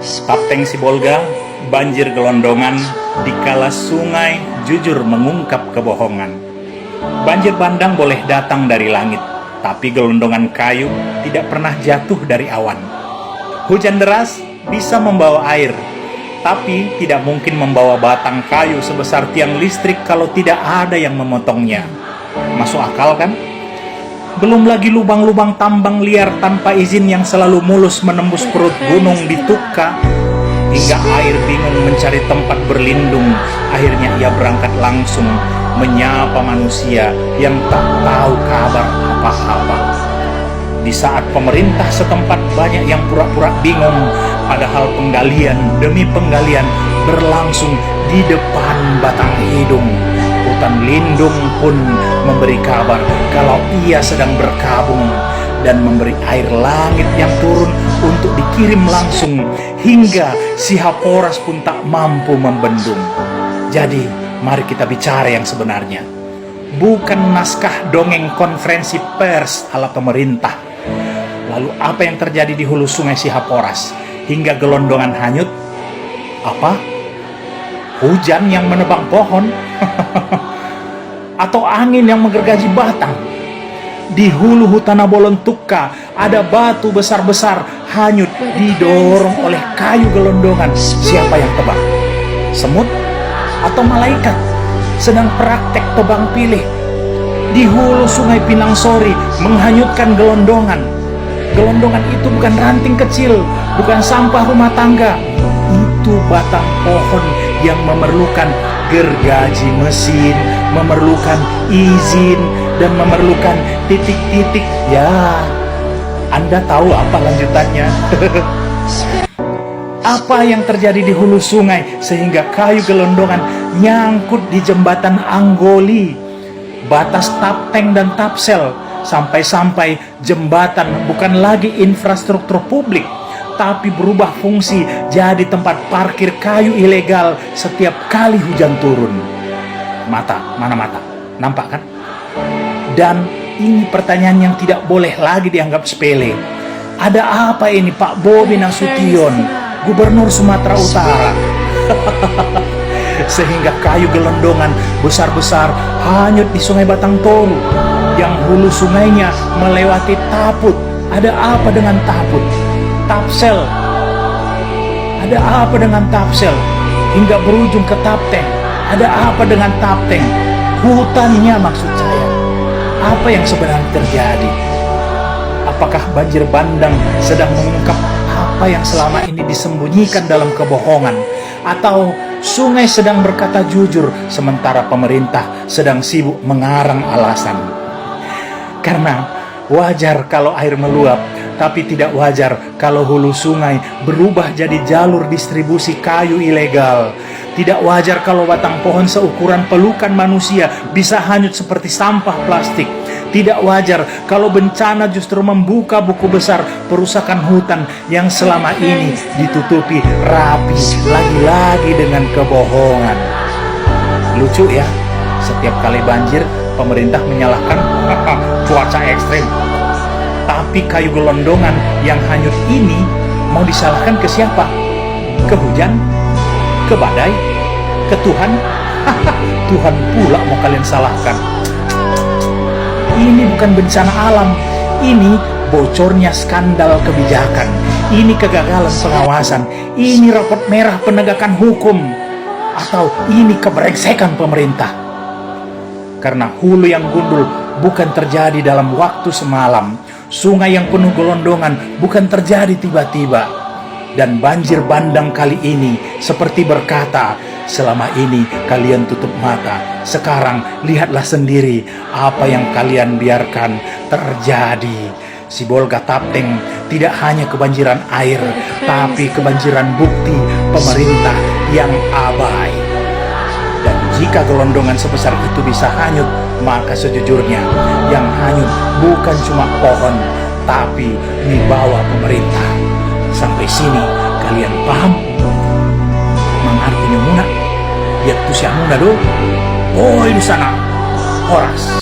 Kapten Sibolga, banjir gelondongan, dikala sungai jujur mengungkap kebohongan. Banjir bandang boleh datang dari langit, tapi gelondongan kayu tidak pernah jatuh dari awan. Hujan deras bisa membawa air, tapi tidak mungkin membawa batang kayu sebesar tiang listrik kalau tidak ada yang memotongnya. Masuk akal kan? Belum lagi lubang-lubang tambang liar tanpa izin yang selalu mulus menembus perut gunung di Tukka, hingga air bingung mencari tempat berlindung. Akhirnya ia berangkat langsung menyapa manusia yang tak tahu kabar apa-apa. Di saat pemerintah setempat banyak yang pura-pura bingung, padahal penggalian demi penggalian berlangsung di depan batang hidung. Hutan lindung pun memberi kabar kalau ia sedang berkabung dan memberi air langit yang turun untuk dikirim langsung, hingga si Haporas pun tak mampu membendung. Jadi mari kita bicara yang sebenarnya, bukan naskah dongeng konferensi pers ala pemerintah. Lalu apa yang terjadi di hulu sungai Sihaporas hingga gelondongan hanyut? Apa? Hujan yang menebang pohon? Atau angin yang menggergaji batang? Di hulu Hutana Bolon Tukka ada batu besar-besar hanyut didorong oleh kayu gelondongan. Siapa yang tebang? Semut atau malaikat sedang praktek tebang pilih? Di hulu sungai Pinang Sori menghanyutkan gelondongan. Gelondongan itu bukan ranting kecil, bukan sampah rumah tangga. Itu batang pohon yang memerlukan gergaji mesin, memerlukan izin, dan memerlukan titik-titik. Ya, Anda tahu apa lanjutannya? Apa yang terjadi di hulu sungai sehingga kayu gelondongan nyangkut di jembatan Anggoli, batas Tapteng dan Tapsel, sampai-sampai jembatan bukan lagi infrastruktur publik, tapi berubah fungsi jadi tempat parkir kayu ilegal setiap kali hujan turun. Mana mata? Nampak kan? Dan ini pertanyaan yang tidak boleh lagi dianggap sepele. Ada apa ini Pak Bobi Nasution, Gubernur Sumatera Utara? Sehingga kayu gelondongan besar-besar hanyut di Sungai Batang Toru yang hulu sungainya melewati Taput. Ada apa dengan Taput? Tapsel, ada apa dengan Tapsel? Hingga berujung ke Tapteng, ada apa dengan Tapteng? Hutannya maksud saya. Apa yang sebenarnya terjadi? Apakah banjir bandang sedang mengungkap apa yang selama ini disembunyikan dalam kebohongan? Atau sungai sedang berkata jujur sementara pemerintah sedang sibuk mengarang alasan? Karena wajar kalau air meluap, tapi tidak wajar kalau hulu sungai berubah jadi jalur distribusi kayu ilegal. Tidak wajar kalau batang pohon seukuran pelukan manusia bisa hanyut seperti sampah plastik. Tidak wajar kalau bencana justru membuka buku besar perusakan hutan yang selama ini ditutupi rapi lagi-lagi dengan kebohongan. Lucu ya, setiap kali banjir pemerintah menyalahkan cuaca ekstrim. Tapi kayu gelondongan yang hanyut ini mau disalahkan ke siapa? Ke hujan? Ke badai? Ke Tuhan? Tuhan pula mau kalian salahkan. Ini bukan bencana alam. Ini bocornya skandal kebijakan. Ini kegagalan pengawasan. Ini rapot merah penegakan hukum. Atau ini kebrengsekan pemerintah. Karena hulu yang gundul bukan terjadi dalam waktu semalam. Sungai yang penuh gelondongan bukan terjadi tiba-tiba. Dan banjir bandang kali ini seperti berkata, selama ini kalian tutup mata. Sekarang lihatlah sendiri apa yang kalian biarkan terjadi. Sibolga Tapteng tidak hanya kebanjiran air, tapi kebanjiran bukti pemerintah yang abai. Dan jika gelondongan sebesar itu bisa hanyut, maka sejujurnya yang hanyut bukan cuma pohon, tapi wibawa pemerintah. Sampai sini kalian paham? Mengartinya muna, ya tuh si muna do. Boy di sana, Horas.